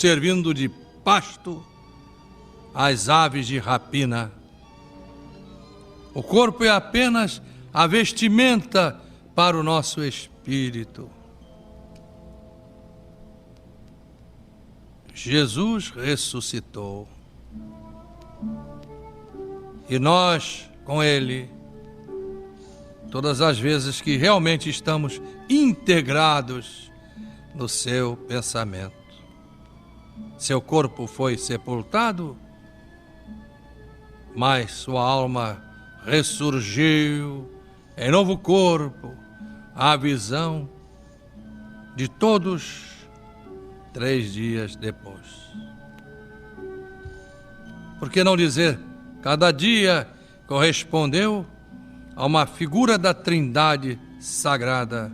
servindo de pasto às aves de rapina. O corpo é apenas a vestimenta para o nosso espírito. Jesus ressuscitou. E nós, com Ele, todas as vezes que realmente estamos integrados no seu pensamento. Seu corpo foi sepultado, mas sua alma ressurgiu em novo corpo, à visão de todos 3 dias depois. Por que não dizer, cada dia correspondeu a uma figura da Trindade sagrada,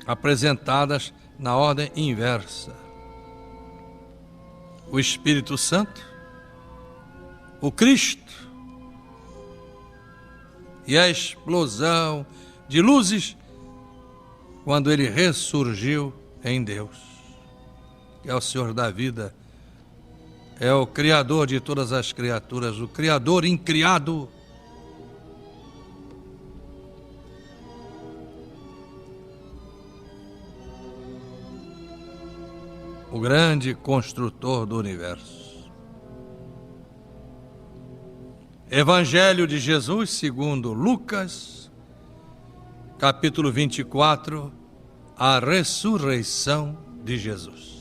apresentadas na ordem inversa. O Espírito Santo, o Cristo e a explosão de luzes quando ele ressurgiu em Deus, que é o Senhor da vida, é o Criador de todas as criaturas, o Criador incriado. O grande construtor do universo. Evangelho de Jesus segundo Lucas, capítulo 24, a ressurreição de Jesus.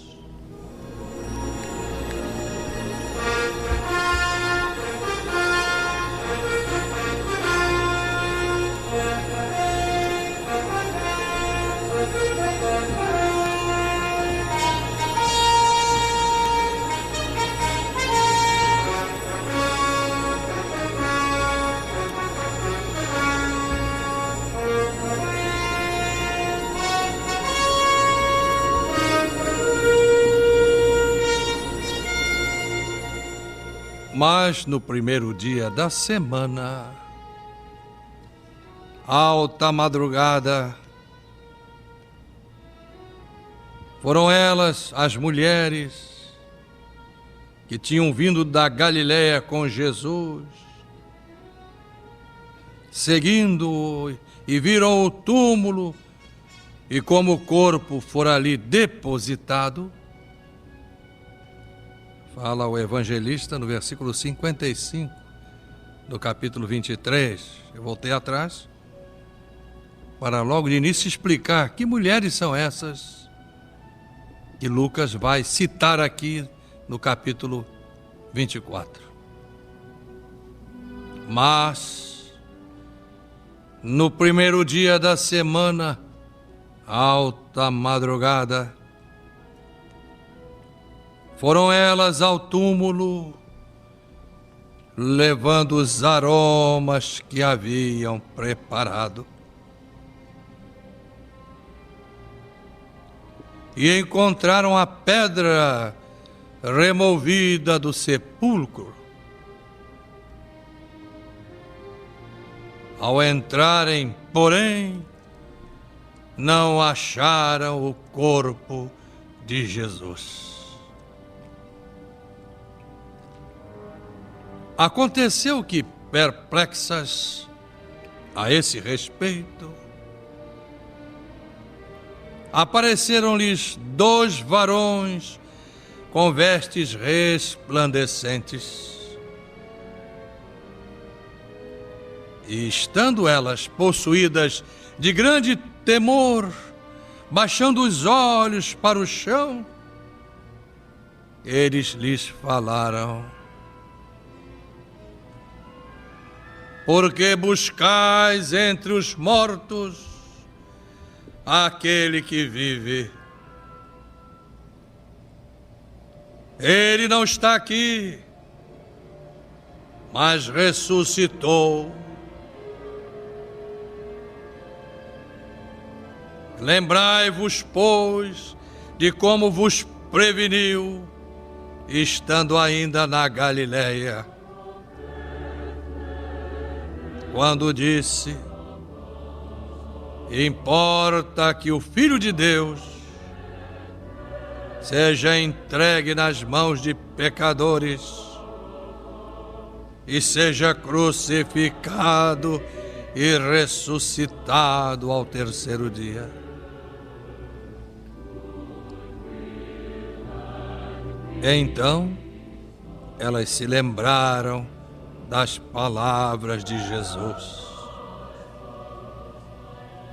Mas no primeiro dia da semana, alta madrugada, foram elas, as mulheres, que tinham vindo da Galiléia com Jesus, seguindo-o, e viram o túmulo, e como o corpo fora ali depositado, fala o evangelista no versículo 55 do capítulo 23. Eu voltei atrás para logo de início explicar que mulheres são essas que Lucas vai citar aqui no capítulo 24. Mas no primeiro dia da semana, alta madrugada, foram elas ao túmulo, levando os aromas que haviam preparado. E encontraram a pedra removida do sepulcro. Ao entrarem, porém, não acharam o corpo de Jesus. Aconteceu que, perplexas a esse respeito, apareceram-lhes 2 varões com vestes resplandecentes. E estando elas possuídas de grande temor, baixando os olhos para o chão, eles lhes falaram: por que buscais entre os mortos aquele que vive? Ele não está aqui, mas ressuscitou. Lembrai-vos, pois, de como vos preveniu, estando ainda na Galiléia, quando disse: importa que o Filho de Deus seja entregue nas mãos de pecadores e seja crucificado e ressuscitado ao terceiro dia. Então, elas se lembraram das palavras de Jesus.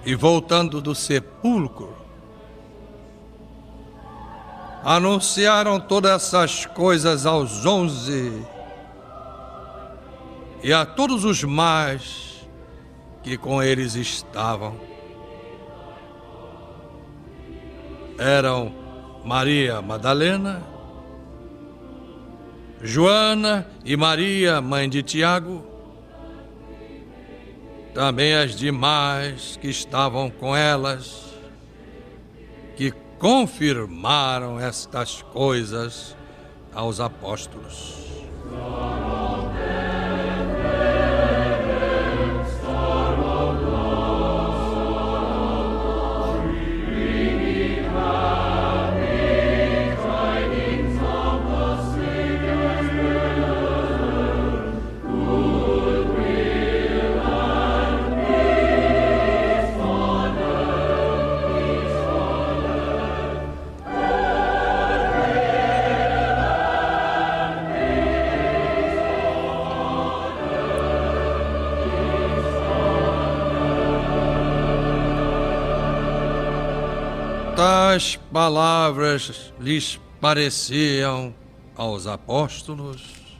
E voltando do sepulcro, anunciaram todas essas coisas aos 11 e a todos os mais que com eles estavam. Eram Maria Madalena, Joana e Maria, mãe de Tiago, também as demais que estavam com elas, que confirmaram estas coisas aos apóstolos. Tais palavras lhes pareciam aos apóstolos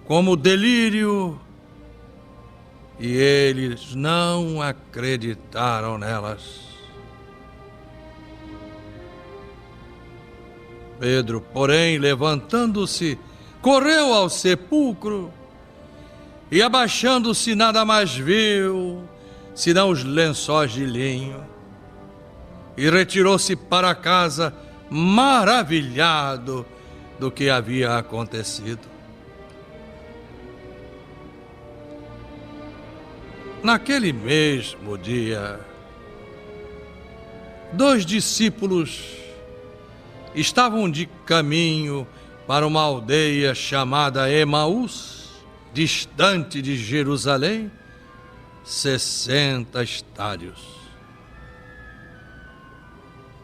como delírio, e eles não acreditaram nelas. Pedro, porém, levantando-se, correu ao sepulcro e, abaixando-se, nada mais viu senão os lençóis de linho, e retirou-se para casa maravilhado do que havia acontecido. Naquele mesmo dia, 2 discípulos estavam de caminho para uma aldeia chamada Emaús, distante de Jerusalém, 60 estádios.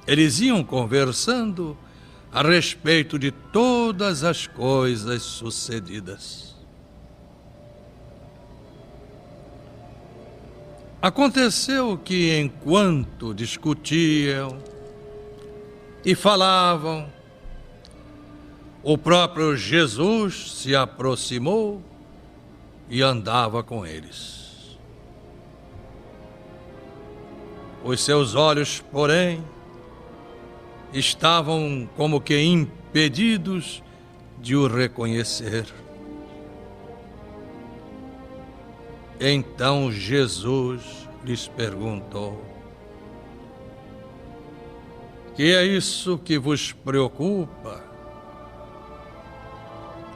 Eles iam conversando a respeito de todas as coisas sucedidas. Aconteceu que, enquanto discutiam e falavam, o próprio Jesus se aproximou e andava com eles. Os seus olhos, porém, estavam como que impedidos de o reconhecer. Então Jesus lhes perguntou: que é isso que vos preocupa?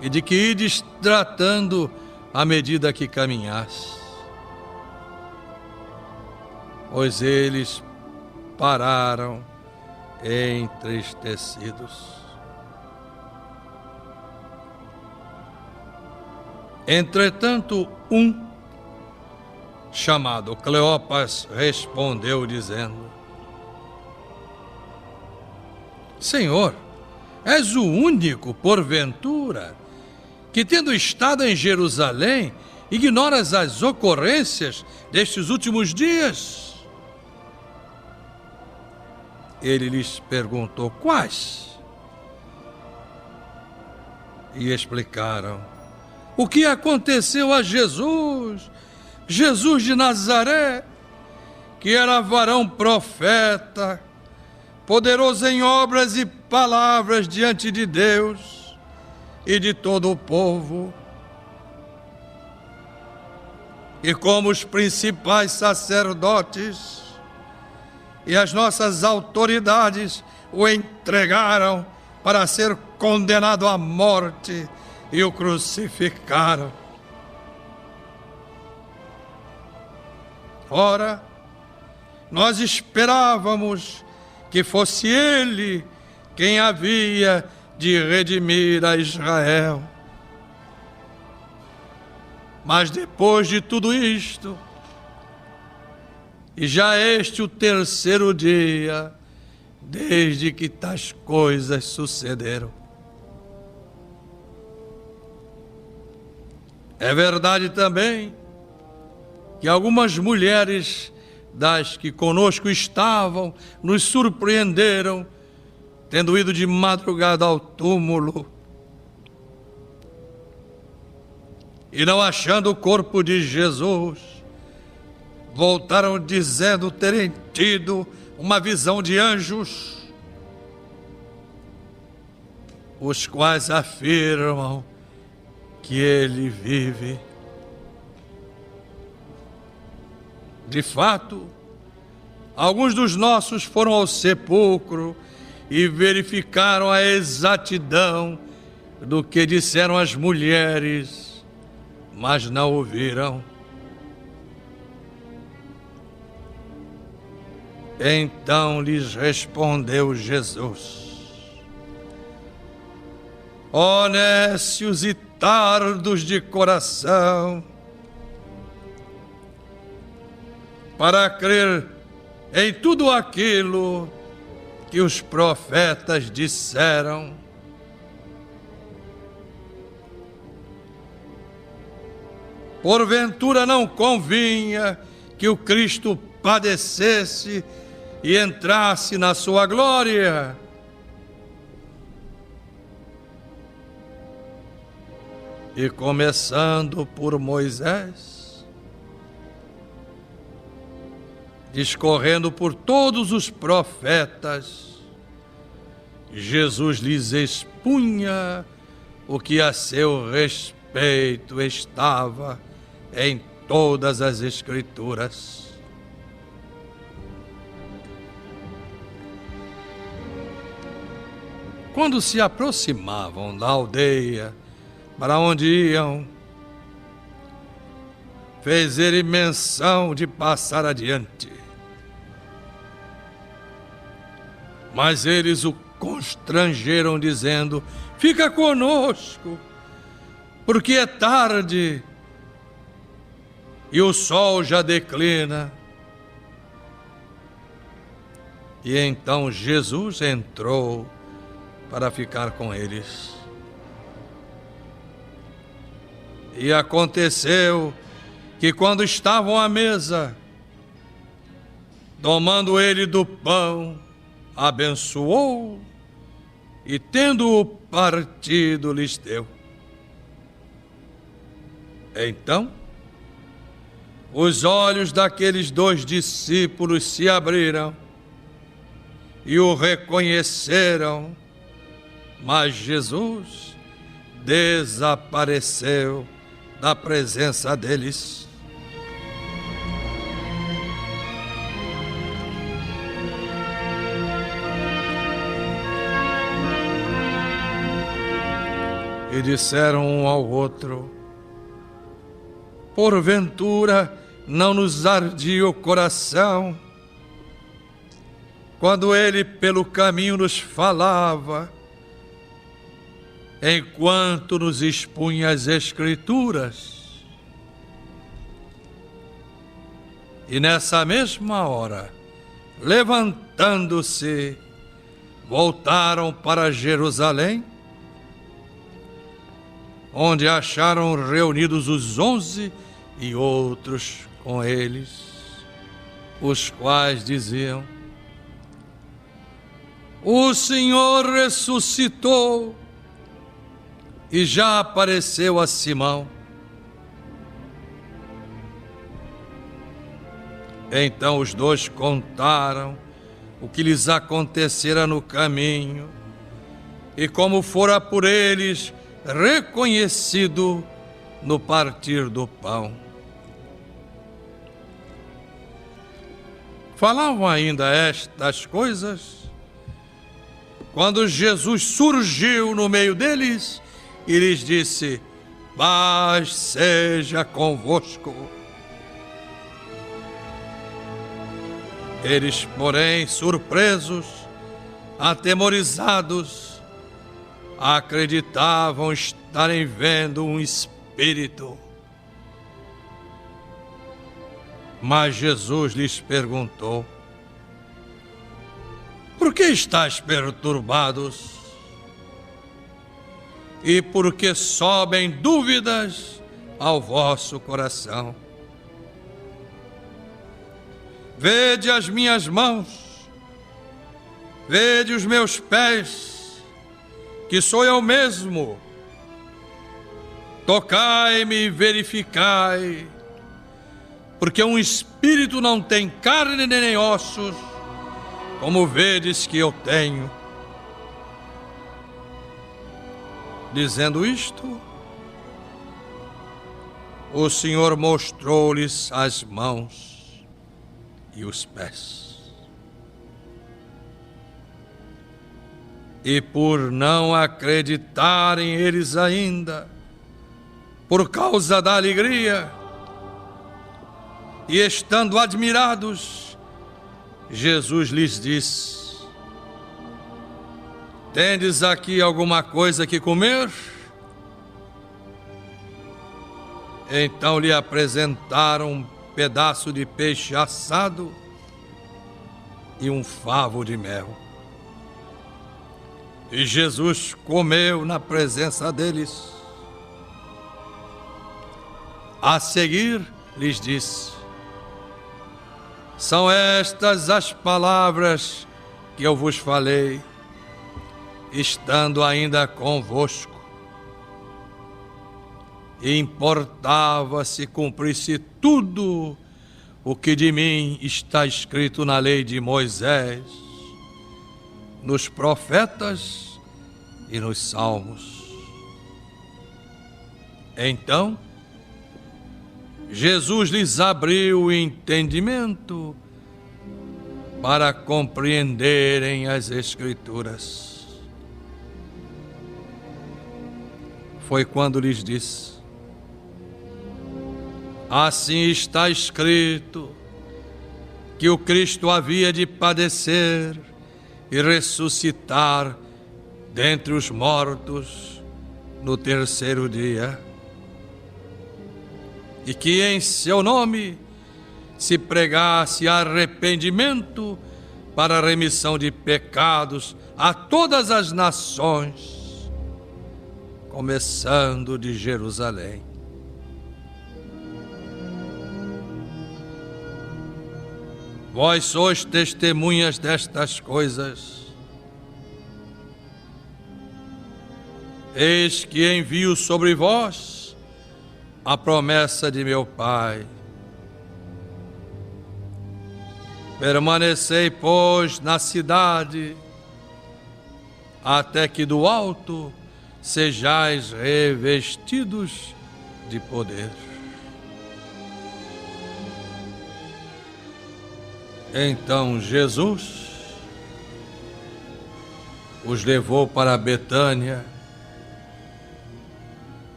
E de que ides tratando à medida que caminhais? Pois eles pararam entristecidos. Entretanto, chamado Cleopas, respondeu dizendo: Senhor, és o único, porventura, que, tendo estado em Jerusalém, ignoras as ocorrências destes últimos dias? Ele lhes perguntou: quais? E explicaram o que aconteceu a Jesus, Jesus de Nazaré, que era varão profeta, poderoso em obras e palavras diante de Deus e de todo o povo. E como os principais sacerdotes e as nossas autoridades o entregaram para ser condenado à morte e o crucificaram. Ora, nós esperávamos que fosse ele quem havia de redimir a Israel. Mas depois de tudo isto, e já este o terceiro dia, desde que tais coisas sucederam. É verdade também que algumas mulheres das que conosco estavam nos surpreenderam, tendo ido de madrugada ao túmulo e não achando o corpo de Jesus, voltaram dizendo terem tido uma visão de anjos, os quais afirmam que ele vive. De fato, alguns dos nossos foram ao sepulcro e verificaram a exatidão do que disseram as mulheres, mas não ouviram. Então lhes respondeu Jesus: ó nécios e tardos de coração, para crer em tudo aquilo que os profetas disseram. Porventura não convinha que o Cristo padecesse e entrasse na sua glória? E começando por Moisés, discorrendo por todos os profetas, Jesus lhes expunha o que a seu respeito estava em todas as Escrituras. Quando se aproximavam da aldeia para onde iam, fez ele menção de passar adiante. Mas eles o constrangeram, dizendo: fica conosco, porque é tarde e o sol já declina. E então Jesus entrou para ficar com eles. E aconteceu que, quando estavam à mesa, tomando ele do pão, abençoou e, tendo-o partido, lhes deu. Então, os olhos daqueles 2 discípulos se abriram e o reconheceram, mas Jesus desapareceu da presença deles. E disseram um ao outro: porventura não nos ardia o coração quando ele pelo caminho nos falava, enquanto nos expunha as Escrituras? E nessa mesma hora, levantando-se, voltaram para Jerusalém, onde acharam reunidos os 11 e outros com eles, os quais diziam: o Senhor ressuscitou e já apareceu a Simão. Então os 2 contaram o que lhes acontecera no caminho e como fora por eles reconhecido no partir do pão. Falavam ainda estas coisas quando Jesus surgiu no meio deles e lhes disse: paz seja convosco. Eles, porém, surpresos, atemorizados, acreditavam estarem vendo um espírito. Mas Jesus lhes perguntou: por que estáis perturbados? E por que sobem dúvidas ao vosso coração? Vede as minhas mãos, vede os meus pés, que sou eu mesmo. Tocai-me e verificai, porque um espírito não tem carne nem ossos, como vedes que eu tenho. Dizendo isto, o Senhor mostrou-lhes as mãos e os pés. E por não acreditarem eles ainda, por causa da alegria, e estando admirados, Jesus lhes disse: tendes aqui alguma coisa que comer? Então lhe apresentaram um pedaço de peixe assado e um favo de mel. E Jesus comeu na presença deles. A seguir lhes disse: são estas as palavras que eu vos falei, estando ainda convosco. Importava se cumprisse tudo o que de mim está escrito na lei de Moisés, nos profetas e nos salmos. Então, Jesus lhes abriu o entendimento para compreenderem as Escrituras. Foi quando lhes disse: assim está escrito que o Cristo havia de padecer e ressuscitar dentre os mortos no terceiro dia, e que em seu nome se pregasse arrependimento para a remissão de pecados a todas as nações, começando de Jerusalém. Vós sois testemunhas destas coisas. Eis que envio sobre vós a promessa de meu Pai. Permanecei, pois, na cidade, até que do alto sejais revestidos de poder. Então Jesus os levou para Betânia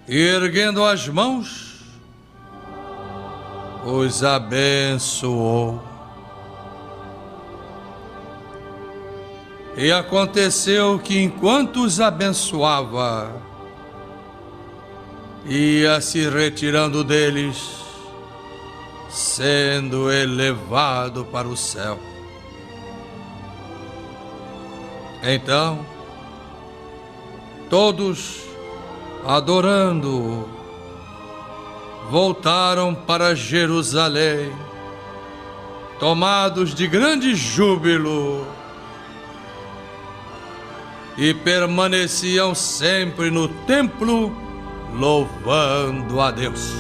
e, erguendo as mãos, os abençoou. E aconteceu que, enquanto os abençoava, ia se retirando deles, sendo elevado para o céu. Então, todos, adorando-o, voltaram para Jerusalém, tomados de grande júbilo, e permaneciam sempre no templo, louvando a Deus.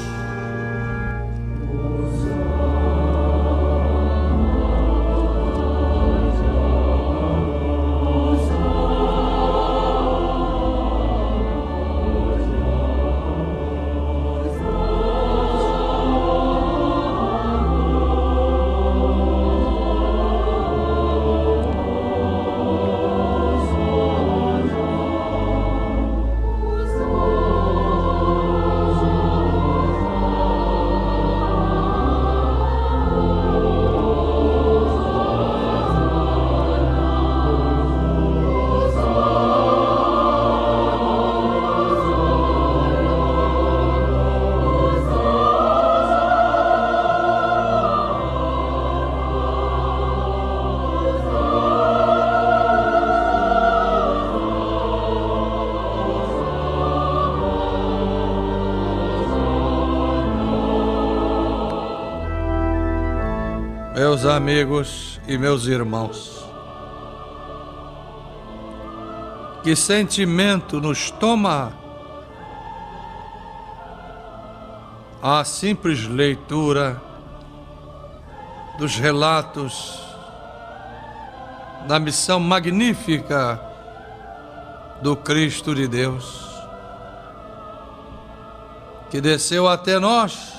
Meus amigos e meus irmãos, que sentimento nos toma a simples leitura dos relatos da missão magnífica do Cristo de Deus, que desceu até nós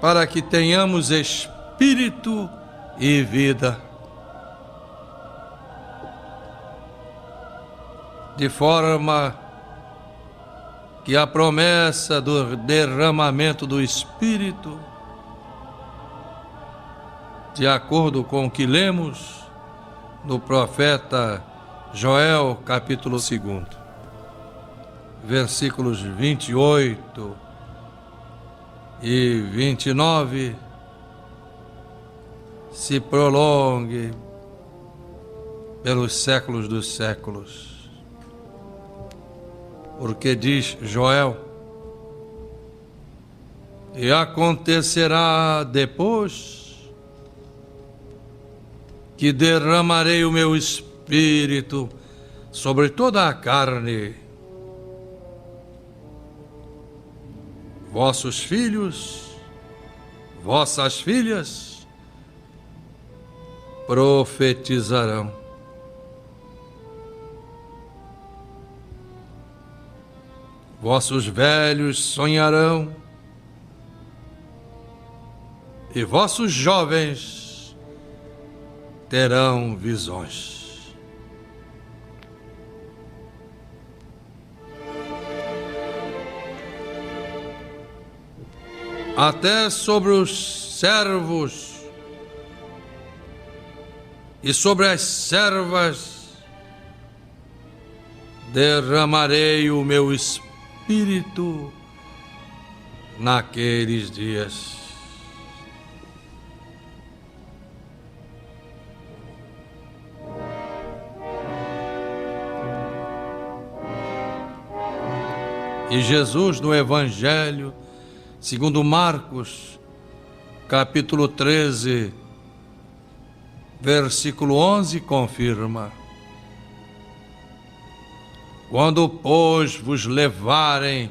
para que tenhamos espírito e vida, de forma que a promessa do derramamento do Espírito, de acordo com o que lemos no profeta Joel, capítulo 2, versículos 28 e 29, se prolongue pelos séculos dos séculos. Porque diz Joel: e acontecerá depois que derramarei o meu espírito sobre toda a carne. Vossos filhos, vossas filhas profetizarão. Vossos velhos sonharão e vossos jovens terão visões. Até sobre os servos e sobre as servas derramarei o meu espírito naqueles dias. E Jesus, no Evangelho segundo Marcos, capítulo 13, versículo 11, confirma: quando, pois, vos levarem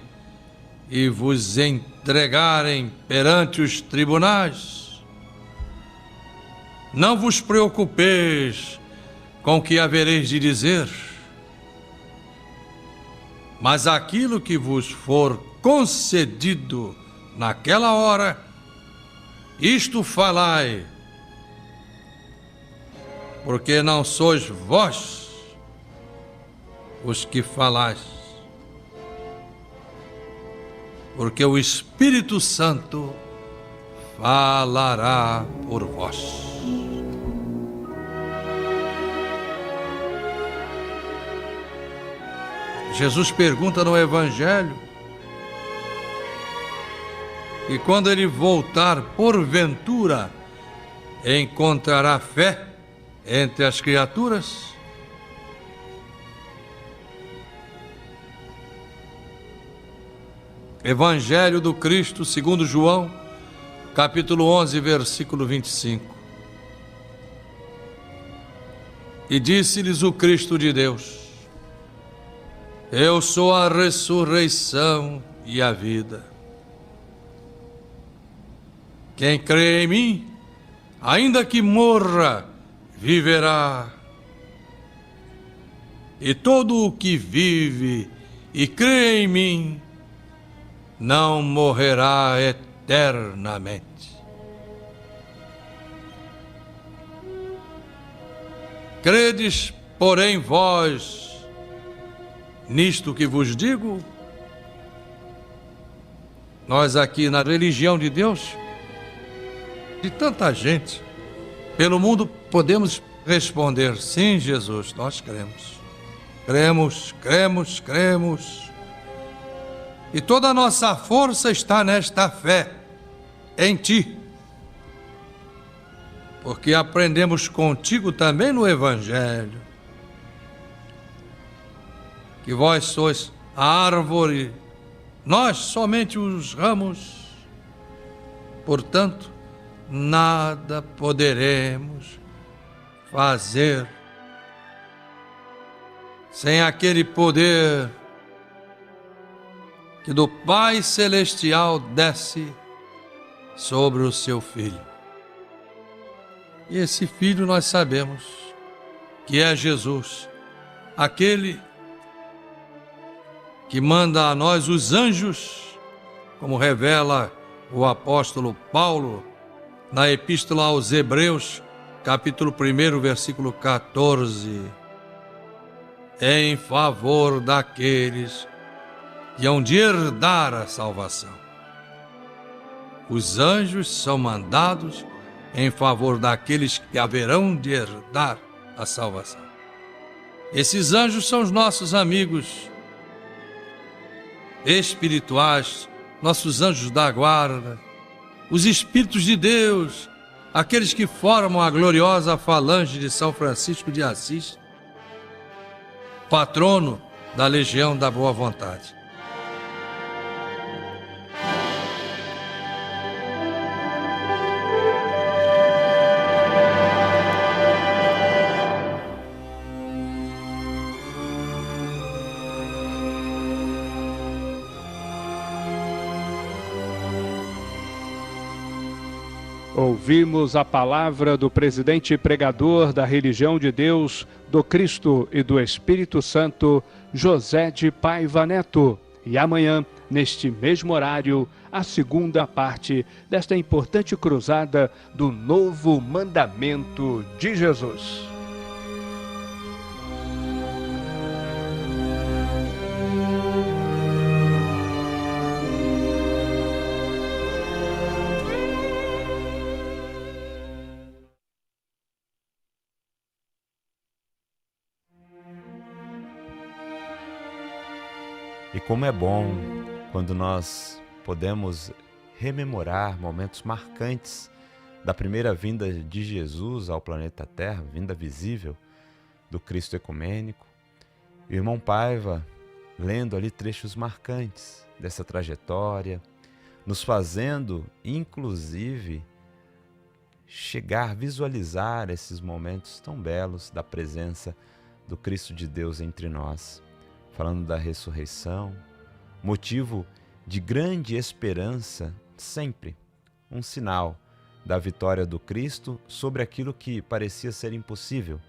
e vos entregarem perante os tribunais, não vos preocupeis com o que havereis de dizer, mas aquilo que vos for concedido naquela hora, isto falai, porque não sois vós os que falais, porque o Espírito Santo falará por vós. Jesus pergunta no Evangelho que quando ele voltar, porventura, encontrará fé entre as criaturas? Evangelho do Cristo segundo João, capítulo 11, versículo 25. E disse-lhes o Cristo de Deus: eu sou a ressurreição e a vida. Quem crê em mim, ainda que morra, viverá. E todo o que vive e crê em mim, não morrerá eternamente. Credes, porém, vós nisto que vos digo? Nós aqui na religião de Deus, de tanta gente pelo mundo, podemos responder: sim, Jesus, nós cremos. Cremos, cremos, cremos. E toda a nossa força está nesta fé em Ti. Porque aprendemos contigo também no Evangelho que vós sois a árvore, nós somente os ramos. Portanto, nada poderemos fazer sem aquele poder que do Pai Celestial desce sobre o seu Filho. E esse Filho nós sabemos que é Jesus, aquele que manda a nós os anjos, como revela o apóstolo Paulo na Epístola aos Hebreus, capítulo 1, versículo 14, em favor daqueles que hão de herdar a salvação. Os anjos são mandados em favor daqueles que haverão de herdar a salvação. Esses anjos são os nossos amigos espirituais, nossos anjos da guarda, os Espíritos de Deus, aqueles que formam a gloriosa falange de São Francisco de Assis, patrono da Legião da Boa Vontade. Ouvimos a palavra do presidente e pregador da religião de Deus, do Cristo e do Espírito Santo, José de Paiva Neto. E amanhã, neste mesmo horário, a segunda parte desta importante cruzada do novo mandamento de Jesus. E como é bom quando nós podemos rememorar momentos marcantes da primeira vinda de Jesus ao planeta Terra, vinda visível do Cristo ecumênico. E o irmão Paiva lendo ali trechos marcantes dessa trajetória, nos fazendo, inclusive, chegar, visualizar esses momentos tão belos da presença do Cristo de Deus entre nós. Falando da ressurreição, motivo de grande esperança, sempre um sinal da vitória do Cristo sobre aquilo que parecia ser impossível.